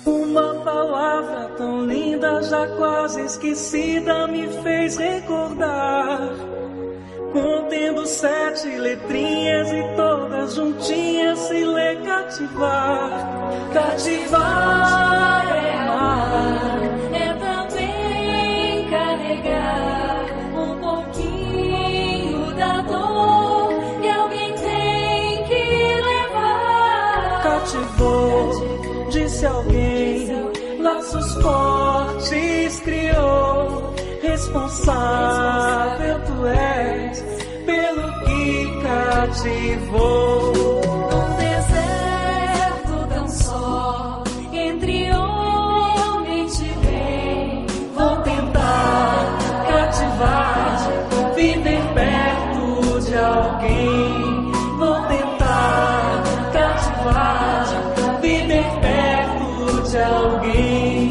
Uma palavra tão linda, já quase esquecida, me fez recordar. Contendo 7 letrinhas e todas juntinhas se lê cativar. Cativar é amar, é também carregar um pouquinho da dor que alguém tem que levar. Cativou, disse alguém, laços fortes criou. Responsável tu és pelo que cativou. Num deserto tão só, entre homem te vem. Vou tentar cativar, viver perto de alguém. Vou tentar cativar, viver perto de alguém.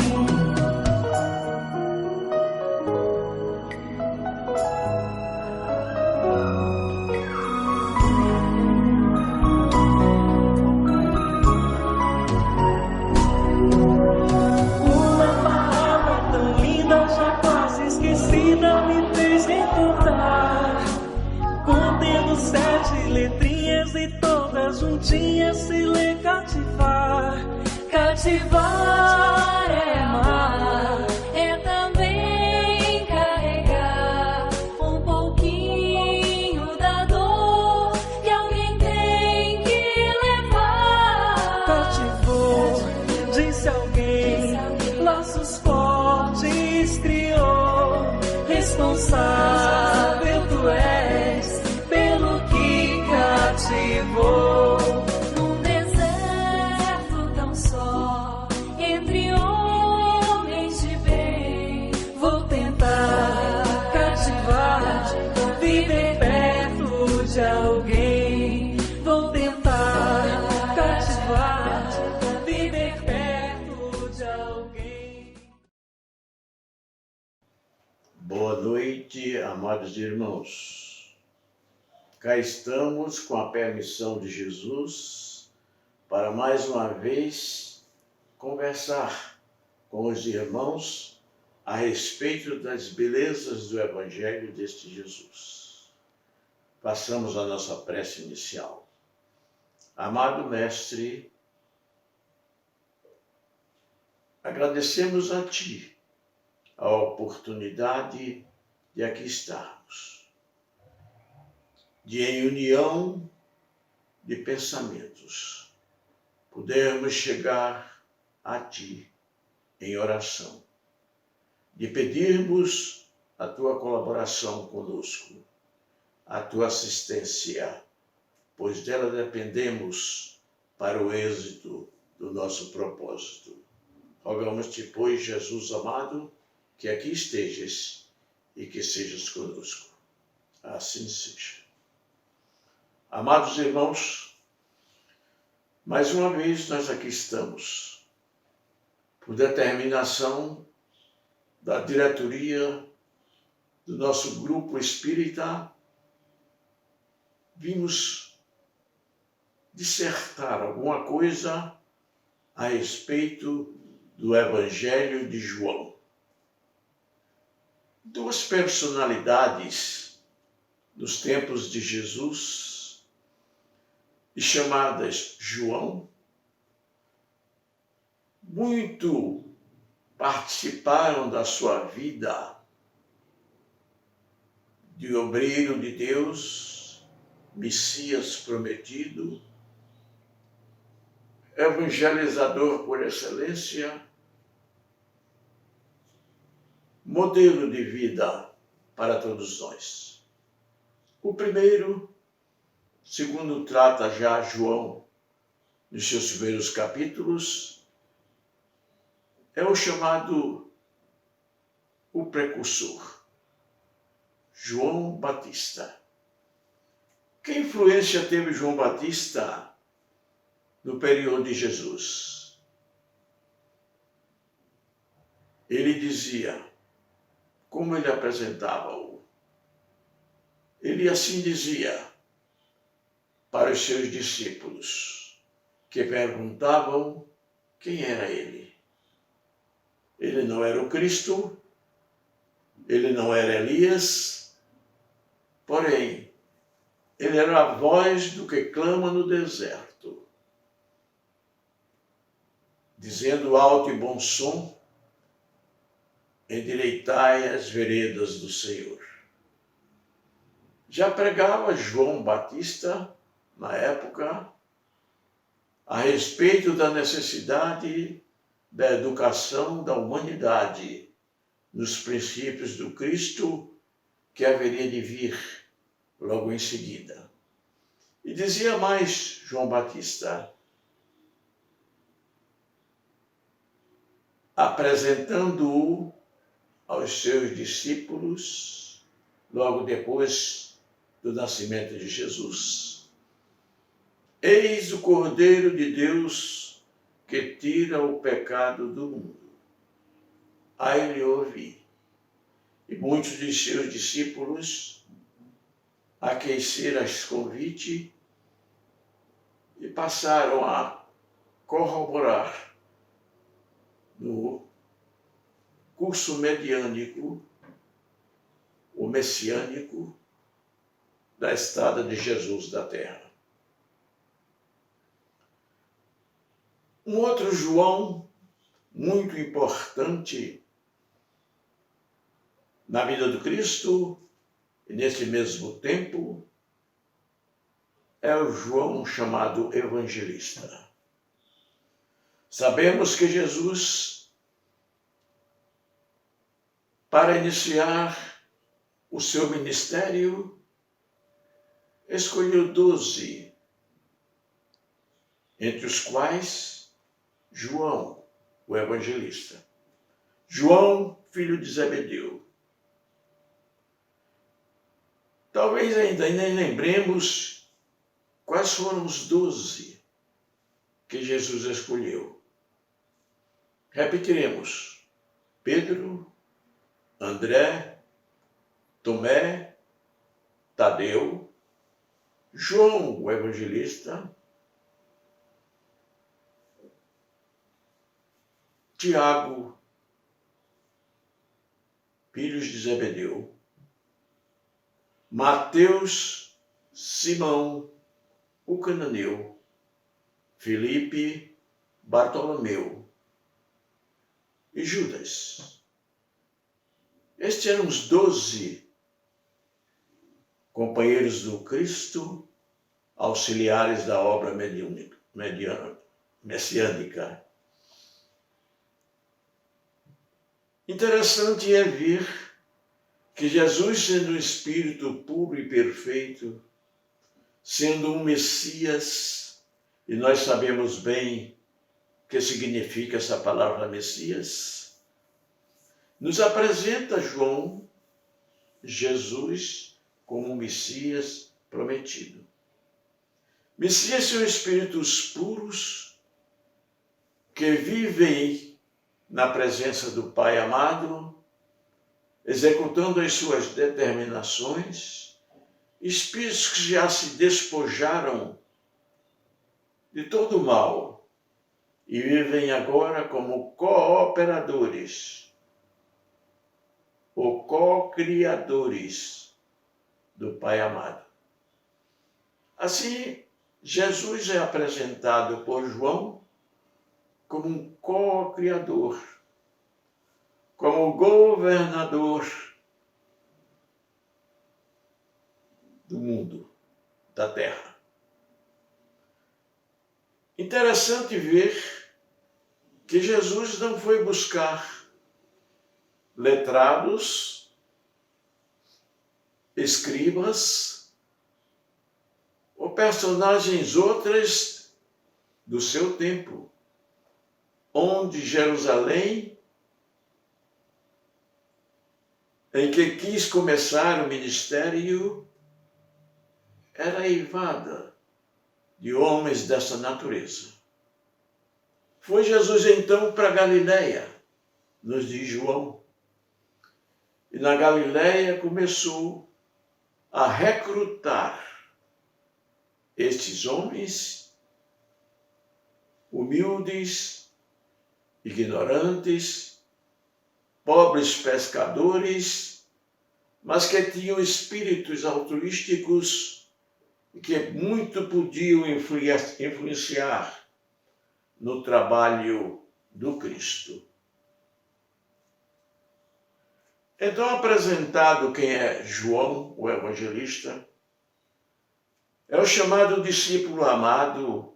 Me fez recordar, contendo 7 letrinhas e todas juntinhas se lê cativar. Cativar é amar, é também carregar um pouquinho da dor que alguém tem que levar. Cativou, disse alguém, laços fortes criou. Responsável tu és pelo que cativou. Num deserto tão só, entre homens de bem. Vou tentar cativar, viver perto de alguém. Vou tentar cativar, viver perto de alguém. Boa noite, amados irmãos. Cá estamos com a permissão de Jesus para mais uma vez conversar com os irmãos a respeito das belezas do Evangelho deste Jesus. Passamos a nossa prece inicial. Amado Mestre, agradecemos a Ti a oportunidade de aqui estarmos, de em união de pensamentos, podermos chegar a Ti em oração, de pedirmos a Tua colaboração conosco, a Tua assistência, pois dela dependemos para o êxito do nosso propósito. Rogamos-te, pois, Jesus amado, que aqui estejas e que sejas conosco. Assim seja. Amados irmãos, mais uma vez nós aqui estamos, por determinação da diretoria do nosso grupo espírita, vimos dissertar alguma coisa a respeito do Evangelho de João. Duas personalidades dos tempos de Jesus, e chamadas João, muito participaram da sua vida de obreiro de Deus, Messias prometido, evangelizador por excelência, modelo de vida para todos nós. O primeiro, segundo trata já João nos seus primeiros capítulos, é o chamado o precursor, João Batista. Que influência teve João Batista no período de Jesus? ele dizia, como ele apresentava-o. Ele assim dizia para os seus discípulos, que perguntavam quem era ele. Ele não era o Cristo, ele não era Elias, porém, ele era a voz do que clama no deserto, dizendo alto e bom som, endireitai as veredas do Senhor. Já pregava João Batista, na época, a respeito da necessidade da educação da humanidade nos princípios do Cristo que haveria de vir logo em seguida. E dizia mais João Batista, apresentando-o aos seus discípulos, logo depois do nascimento de Jesus. Eis o Cordeiro de Deus que tira o pecado do mundo. A ele ouvi. E muitos de seus discípulos aqueceram esse convite e passaram a corroborar no curso mediânico, o messiânico, da estada de Jesus da terra. Um outro João muito importante na vida do Cristo e nesse mesmo tempo é o João chamado evangelista. Sabemos que Jesus, para iniciar o seu ministério, escolheu 12, entre os quais João, o evangelista. João, filho de Zebedeu. Talvez ainda nem lembremos quais foram os 12 que Jesus escolheu. Repetiremos: Pedro, André, Tomé, Tadeu, João, o evangelista, Tiago, filhos de Zebedeu, Mateus, Simão, o cananeu, Filipe, Bartolomeu e Judas. Estes eram os 12 companheiros do Cristo, auxiliares da obra messiânica. Interessante é ver que Jesus, sendo um Espírito puro e perfeito, sendo um Messias, e nós sabemos bem o que significa essa palavra Messias, nos apresenta João, Jesus, como um Messias prometido. Messias são espíritos puros que vivem na presença do Pai amado, executando as suas determinações, espíritos que já se despojaram de todo o mal e vivem agora como cooperadores ou co-criadores do Pai amado. Assim, Jesus é apresentado por João como um co-criador, como governador do mundo, da terra. Interessante ver que Jesus não foi buscar letrados, escribas ou personagens outras do seu tempo, onde Jerusalém, em que quis começar o ministério, era eivada de homens dessa natureza. Foi Jesus então para Galiléia, nos diz João. E na Galileia começou a recrutar estes homens humildes, ignorantes, pobres pescadores, mas que tinham espíritos altruísticos e que muito podiam influenciar no trabalho do Cristo. Então, apresentado quem é João, o evangelista, é o chamado discípulo amado,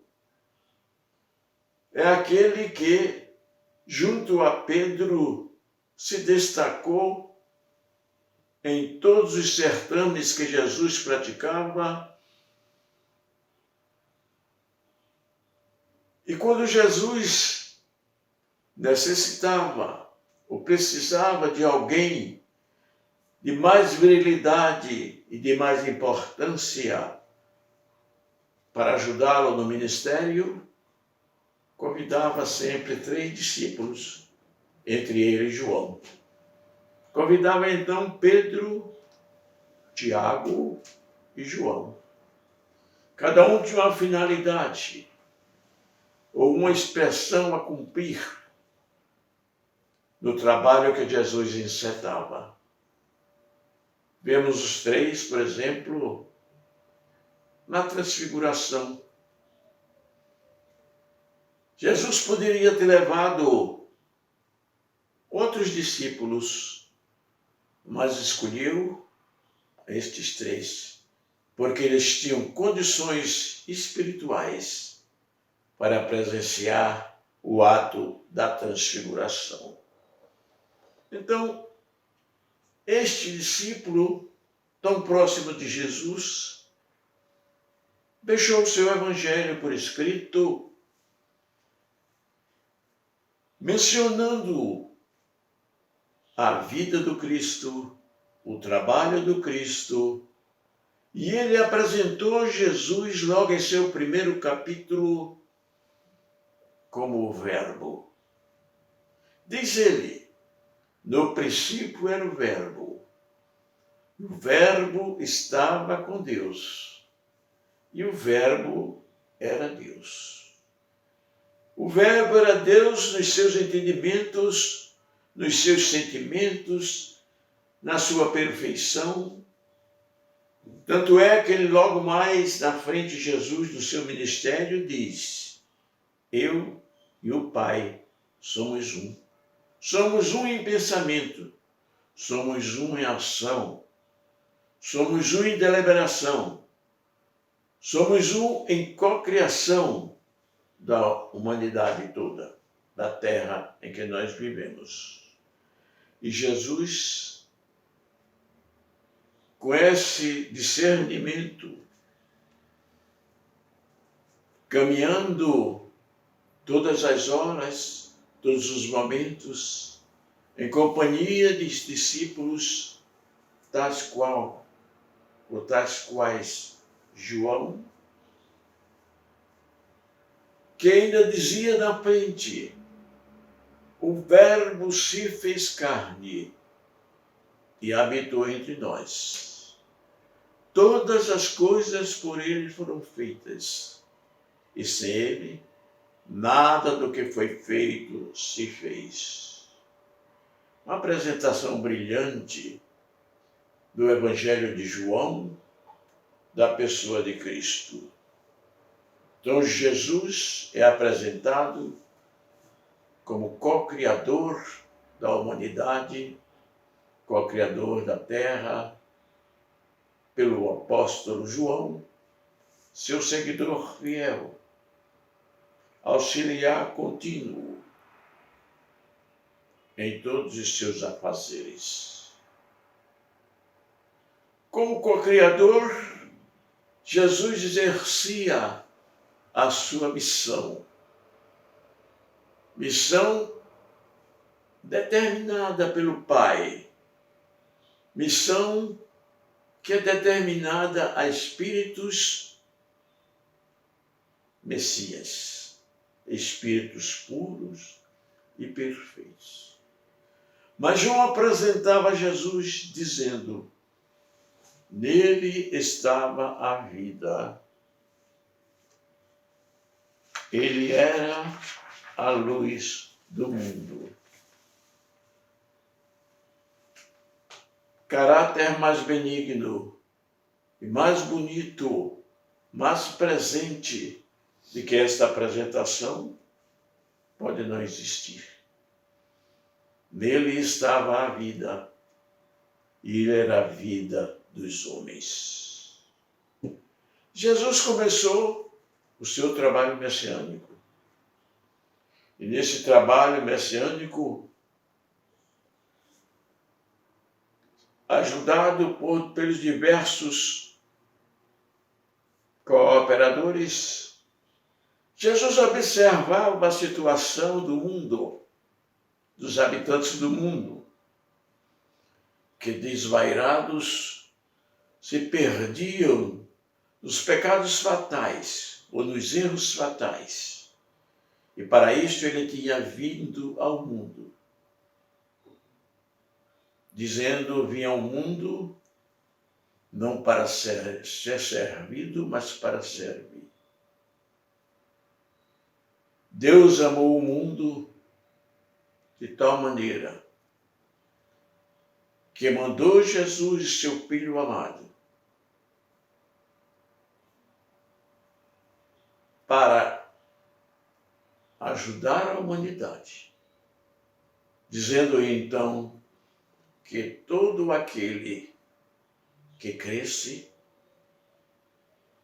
é aquele que, junto a Pedro, se destacou em todos os certames que Jesus praticava. E quando Jesus necessitava ou precisava de alguém de mais virilidade e de mais importância para ajudá-lo no ministério, convidava sempre 3 discípulos, entre eles João. Convidava então Pedro, Tiago e João. Cada um tinha uma finalidade ou uma expressão a cumprir no trabalho que Jesus encetava. Vemos os 3, por exemplo, na transfiguração. Jesus poderia ter levado outros discípulos, mas escolheu estes 3, porque eles tinham condições espirituais para presenciar o ato da transfiguração. Então, este discípulo, tão próximo de Jesus, deixou o seu evangelho por escrito, mencionando a vida do Cristo, o trabalho do Cristo, e ele apresentou Jesus logo em seu primeiro capítulo como o Verbo. Diz ele, no princípio era o Verbo estava com Deus, e o Verbo era Deus. O Verbo era Deus nos seus entendimentos, nos seus sentimentos, na sua perfeição. Tanto é que ele logo mais na frente de Jesus, no seu ministério, diz, eu e o Pai somos um. Somos um em pensamento, somos um em ação, somos um em deliberação, somos um em cocriação da humanidade toda, da terra em que nós vivemos. E Jesus, com esse discernimento, caminhando todas as horas, todos os momentos, em companhia de discípulos, tais quais João, que ainda dizia na frente, o Verbo se fez carne e habitou entre nós. Todas as coisas por ele foram feitas, e sem ele, nada do que foi feito se fez. Uma apresentação brilhante do Evangelho de João, da pessoa de Cristo. Então Jesus é apresentado como co-criador da humanidade, co-criador da terra, pelo apóstolo João, seu seguidor fiel, auxiliar contínuo em todos os seus afazeres. Como co-criador, Jesus exercia a sua missão. Missão determinada pelo Pai. Missão que é determinada a espíritos messias, espíritos puros e perfeitos. Mas João apresentava Jesus dizendo: nele estava a vida. Ele era a luz do mundo. Caráter mais benigno e mais bonito, mais presente do que esta apresentação pode não existir. Nele estava a vida, e ele era a vida dos homens. Jesus começou o seu trabalho messiânico. E nesse trabalho messiânico, ajudado pelos diversos cooperadores, Jesus observava a situação do mundo, dos habitantes do mundo, que desvairados se perdiam nos pecados fatais ou nos erros fatais. E para isso ele tinha vindo ao mundo, dizendo: vim ao mundo não para ser servido, mas para servir. Deus amou o mundo de tal maneira que mandou Jesus, seu Filho amado, para ajudar a humanidade, dizendo então que todo aquele que cresce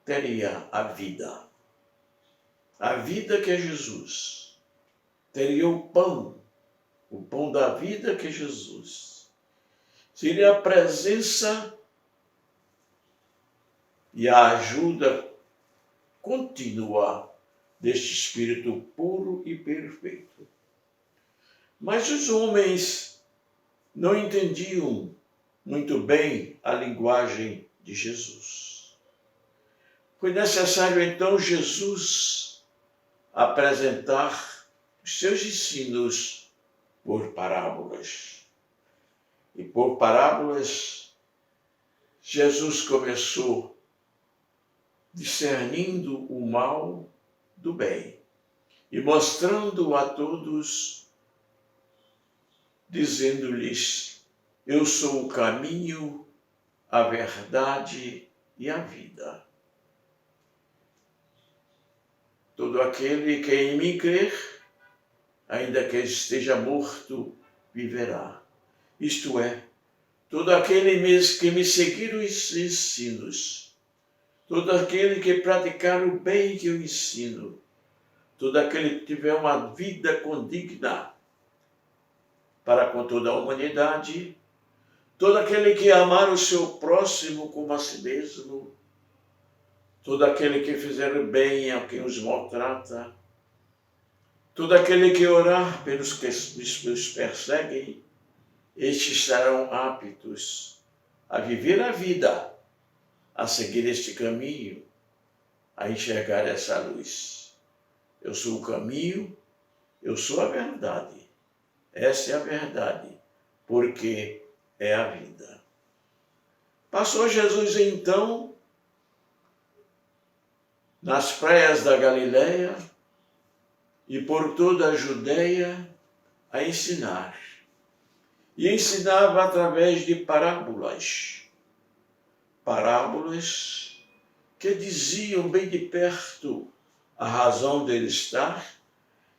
teria a vida que é Jesus, teria o pão da vida que é Jesus, seria a presença e a ajuda contínua deste Espírito puro e perfeito. Mas os homens não entendiam muito bem a linguagem de Jesus. Foi necessário então Jesus apresentar os seus ensinos por parábolas. E por parábolas, Jesus começou discernindo o mal do bem e mostrando a todos, dizendo-lhes: eu sou o caminho, a verdade e a vida. Todo aquele que em mim crer, ainda que esteja morto, viverá. Isto é, todo aquele que me seguir os ensinos, todo aquele que praticar o bem que eu ensino, todo aquele que tiver uma vida condigna para com toda a humanidade, todo aquele que amar o seu próximo como a si mesmo, todo aquele que fizer o bem a quem os maltrata, todo aquele que orar pelos que os perseguem, estes serão aptos a viver a vida, a seguir este caminho, a enxergar essa luz. Eu sou o caminho, eu sou a verdade. Essa é a verdade, porque é a vida. Passou Jesus então nas praias da Galileia e por toda a Judeia a ensinar. E ensinava através de parábolas. Parábolas que diziam bem de perto a razão dele estar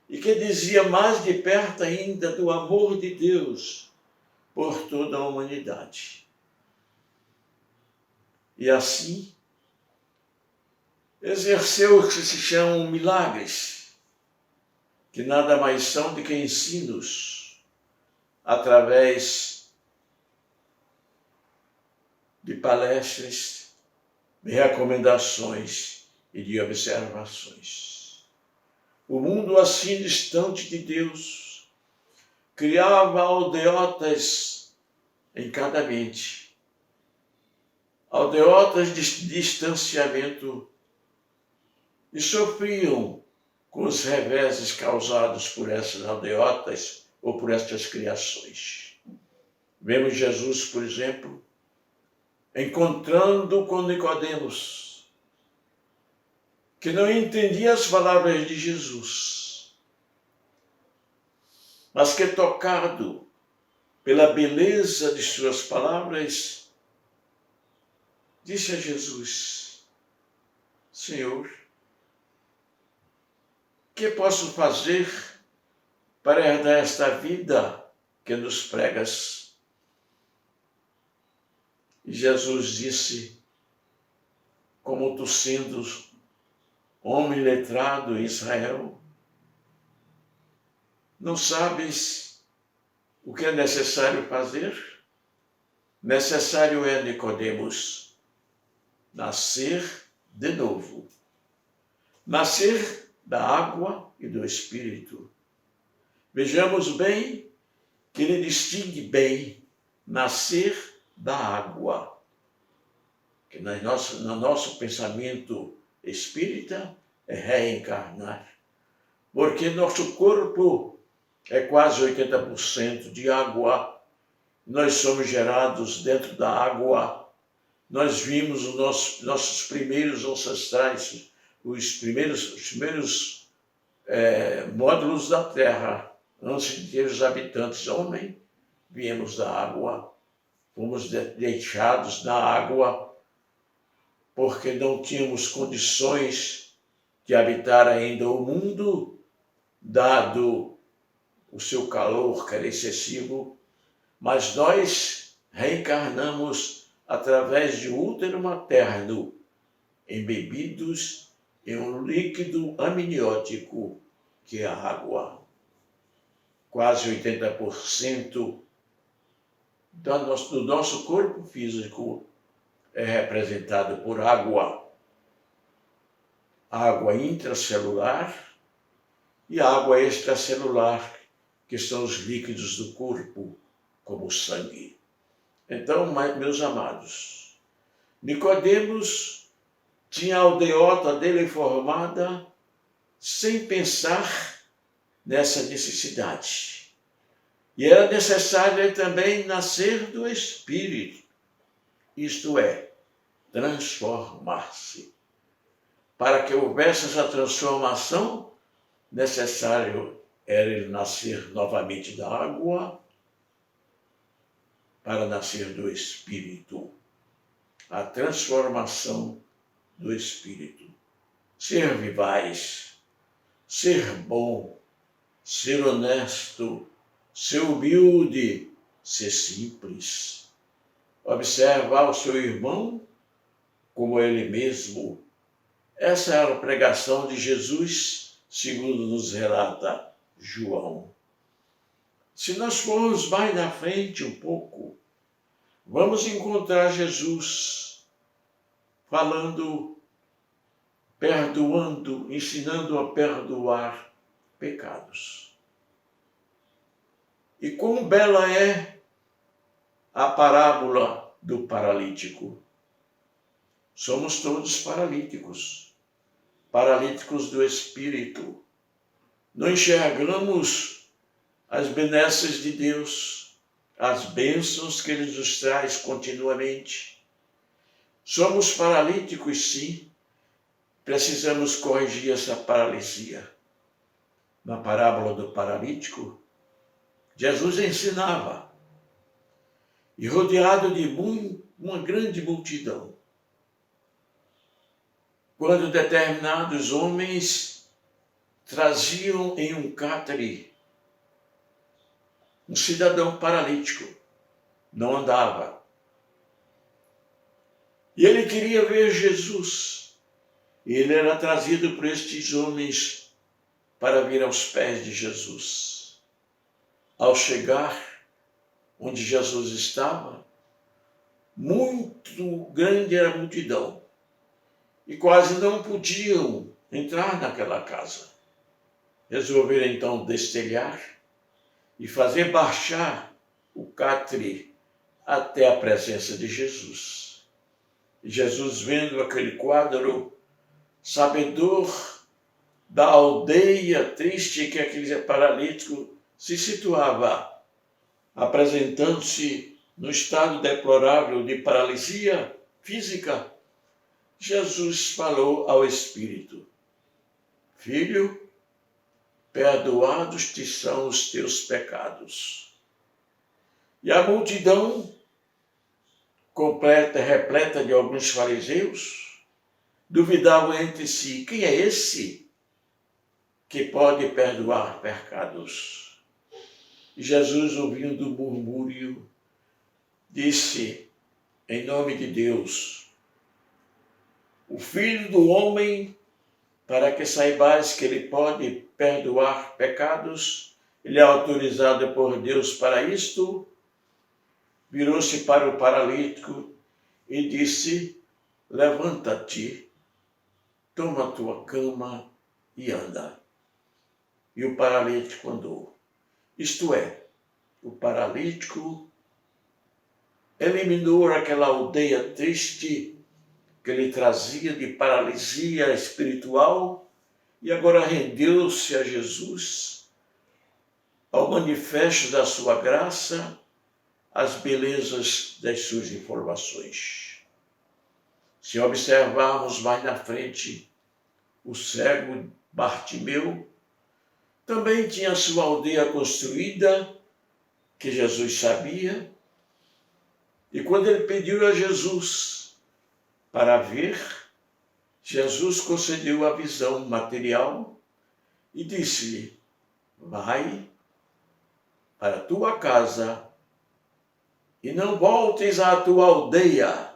e que dizia mais de perto ainda do amor de Deus por toda a humanidade. E assim exerceu o que se chamam milagres, que nada mais são do que ensinos através de palestras, de recomendações e de observações. O mundo assim distante de Deus criava aldeotas em cada mente, aldeotas de distanciamento, e sofriam com os reveses causados por essas aldeotas ou por estas criações. Vemos Jesus, por exemplo, encontrando com Nicodemos, que não entendia as palavras de Jesus, mas que, tocado pela beleza de suas palavras, disse a Jesus: Senhor, que posso fazer para herdar esta vida que nos pregas? E Jesus disse, como tu sendo homem letrado em Israel, não sabes o que é necessário fazer? Necessário é, Nicodemos, nascer de novo. Nascer da água e do Espírito. Vejamos bem que ele distingue bem nascer da água, que no nosso pensamento espírita é reencarnar, porque nosso corpo é quase 80% de água, nós somos gerados dentro da água, nós vimos os nossos primeiros ancestrais, os primeiros módulos da Terra, antes de ter os habitantes homem, viemos da água, fomos deixados na água, porque não tínhamos condições de habitar ainda o mundo, dado o seu calor, que era excessivo, mas nós reencarnamos através de um útero materno, embebidos em um líquido amniótico, que é a água. Quase 80% do nosso corpo físico é representado por água. Água intracelular e água extracelular, que são os líquidos do corpo, como o sangue. Então, meus amados, Nicodemos tinha a aldeota dele formada sem pensar nessa necessidade. E era necessário também nascer do Espírito, isto é, transformar-se. Para que houvesse essa transformação, necessário era ele nascer novamente da água, para nascer do Espírito. A transformação do Espírito. Ser vivaz, ser bom, ser honesto, ser humilde, ser simples. Observar o seu irmão como ele mesmo. Essa era a pregação de Jesus, segundo nos relata João. Se nós formos mais na frente um pouco, vamos encontrar Jesus falando, perdoando, ensinando a perdoar pecados. E quão bela é a parábola do paralítico. Somos todos paralíticos, paralíticos do Espírito. Não enxergamos as benesses de Deus, as bênçãos que Ele nos traz continuamente. Somos paralíticos, sim. Precisamos corrigir essa paralisia. Na parábola do paralítico, Jesus ensinava, e rodeado de uma grande multidão, quando determinados homens traziam em um catre um cidadão paralítico, não andava. E ele queria ver Jesus. E ele era trazido por estes homens para vir aos pés de Jesus. Ao chegar onde Jesus estava, muito grande era a multidão. E quase não podiam entrar naquela casa. Resolveram então destelhar e fazer baixar o catre até a presença de Jesus. E Jesus, vendo aquele quadro, sabedor da aldeia triste que aquele paralítico se situava, apresentando-se no estado deplorável de paralisia física, Jesus falou ao espírito: Filho, perdoados te são os teus pecados. E a multidão, repleta de alguns fariseus, duvidavam entre si: quem é esse que pode perdoar pecados? E Jesus, ouvindo o murmúrio, disse, em nome de Deus: o Filho do Homem, para que saibais que ele pode perdoar pecados, ele é autorizado por Deus para isto, virou-se para o paralítico e disse: levanta-te, toma a tua cama e anda. E o paralítico andou. Isto é, o paralítico eliminou aquela aldeia triste que ele trazia de paralisia espiritual e agora rendeu-se a Jesus, ao manifesto da sua graça, às belezas das suas informações. Se observarmos mais na frente, o cego Bartimeu também tinha sua aldeia construída, que Jesus sabia, e quando ele pediu a Jesus para ver, Jesus concedeu a visão material e disse-lhe: vai para a tua casa e não voltes à tua aldeia.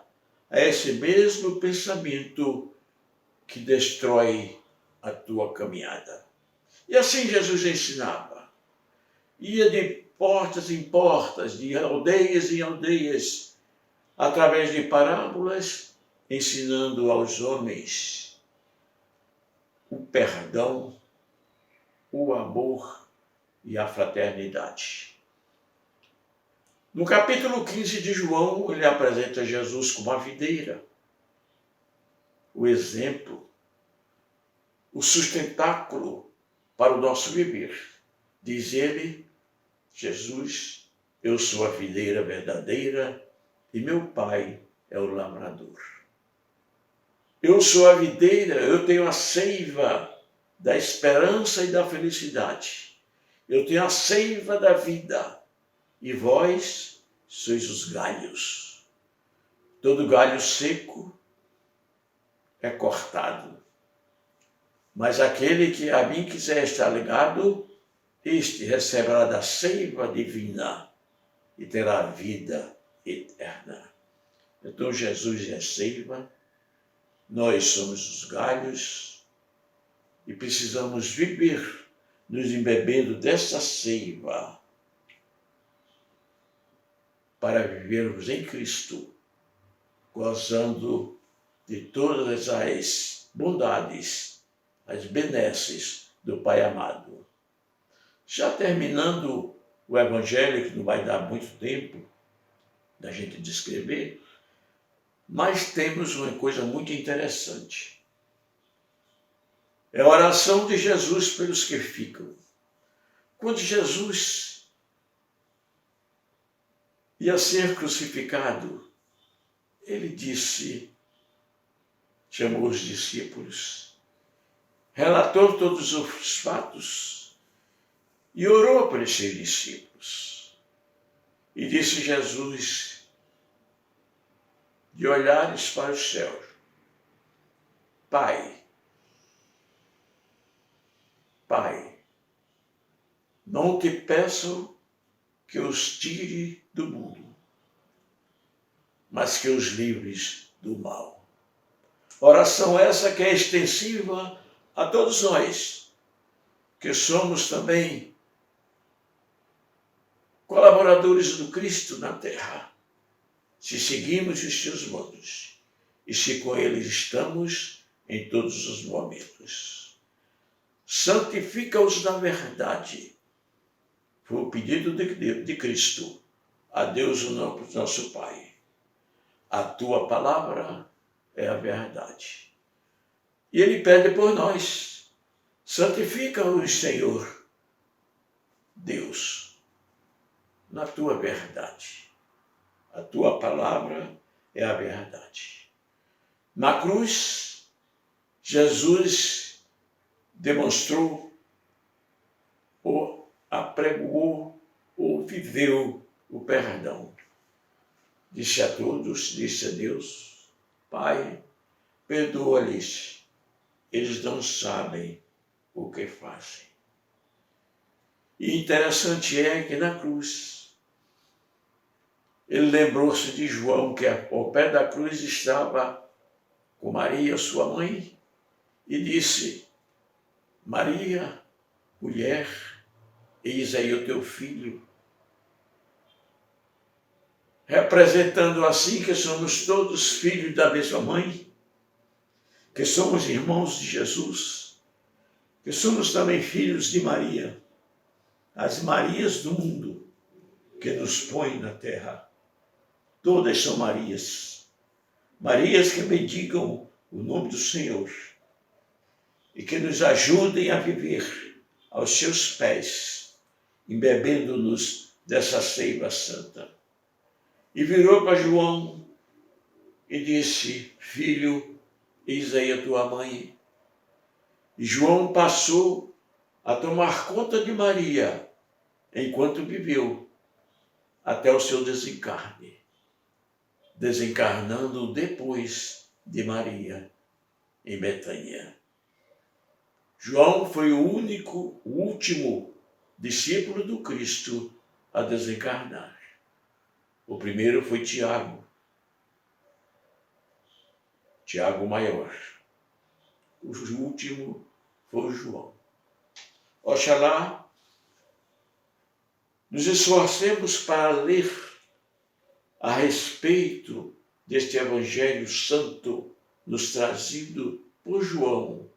É esse mesmo pensamento que destrói a tua caminhada. E assim Jesus ensinava. Ia de portas em portas, de aldeias em aldeias, através de parábolas, ensinando aos homens o perdão, o amor e a fraternidade. No capítulo 15 de João, ele apresenta Jesus como a videira, o exemplo, o sustentáculo para o nosso viver. Diz ele, Jesus: eu sou a videira verdadeira e meu Pai é o lavrador. Eu sou a videira, eu tenho a seiva da esperança e da felicidade. Eu tenho a seiva da vida. E vós sois os galhos. Todo galho seco é cortado. Mas aquele que a mim quiser estar ligado, este receberá da seiva divina e terá vida eterna. Então Jesus é a seiva, nós somos os galhos e precisamos viver nos embebendo dessa seiva para vivermos em Cristo, gozando de todas as bondades, as benesses do Pai amado. Já terminando o Evangelho, que não vai dar muito tempo da gente descrever, mas temos uma coisa muito interessante. É a oração de Jesus pelos que ficam. Quando Jesus ia ser crucificado, ele disse, chamou os discípulos, relatou todos os fatos e orou para esses discípulos. E disse Jesus, de olhares para o céu: Pai, não te peço que os tire do mundo, mas que os livres do mal. Oração essa que é extensiva a todos nós, que somos também colaboradores do Cristo na terra, se seguimos os seus modos e se com ele estamos em todos os momentos. Santifica-os na verdade. Foi o pedido de Cristo a Deus, o nosso Pai. A tua palavra é a verdade. E ele pede por nós: santifica-os, Senhor, Deus, na tua verdade. A tua palavra é a verdade. Na cruz, Jesus demonstrou, ou apregoou, ou viveu o perdão. Disse a todos, disse a Deus: Pai, perdoa-lhes, eles não sabem o que fazem. E interessante é que na cruz, ele lembrou-se de João, que ao pé da cruz estava com Maria, sua mãe, e disse: Maria, mulher, eis aí o teu filho. Representando assim que somos todos filhos da mesma mãe, que somos irmãos de Jesus, que somos também filhos de Maria, as Marias do mundo que nos põem na terra. Todas são Marias, Marias que bendigam o nome do Senhor e que nos ajudem a viver aos seus pés, embebendo-nos dessa seiva santa. E virou para João e disse: Filho, eis aí a tua mãe. E João passou a tomar conta de Maria enquanto viveu, até o seu desencarne, desencarnando depois de Maria, em Betânia. João foi o último discípulo do Cristo a desencarnar. O primeiro foi Tiago, Tiago maior. O último foi João. Oxalá nos esforcemos para ler a respeito deste Evangelho Santo nos trazido por João,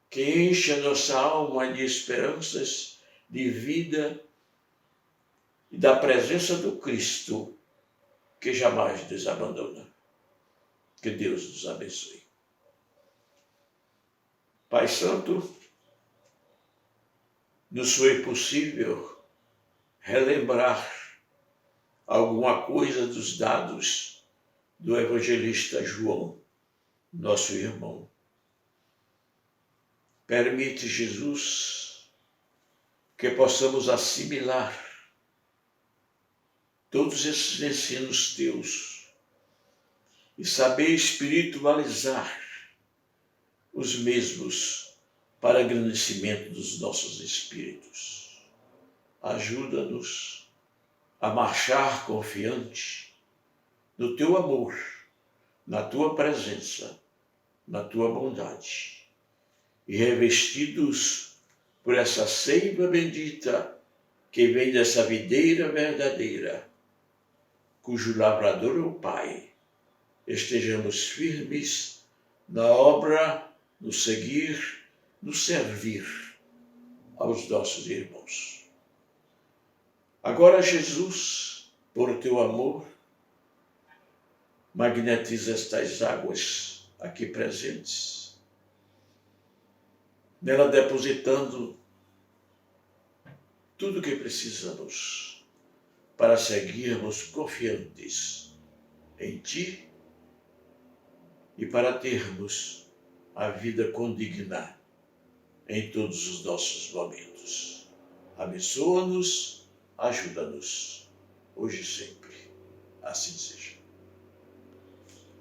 que enche a nossa alma de esperanças, de vida e da presença do Cristo, que jamais nos abandona. Que Deus nos abençoe. Pai Santo, nos foi possível relembrar alguma coisa dos dados do evangelista João, nosso irmão. Permite, Jesus, que possamos assimilar todos esses ensinos teus e saber espiritualizar os mesmos para engrandecimento dos nossos espíritos. Ajuda-nos a marchar confiante no teu amor, na tua presença, na tua bondade, e revestidos por essa seiva bendita que vem dessa videira verdadeira, cujo lavrador é o Pai, estejamos firmes na obra, no seguir, no servir aos nossos irmãos. Agora, Jesus, por teu amor, magnetiza estas águas aqui presentes, nela depositando tudo o que precisamos para seguirmos confiantes em Ti e para termos a vida condigna em todos os nossos momentos. Abençoa-nos, ajuda-nos, hoje e sempre. Assim seja.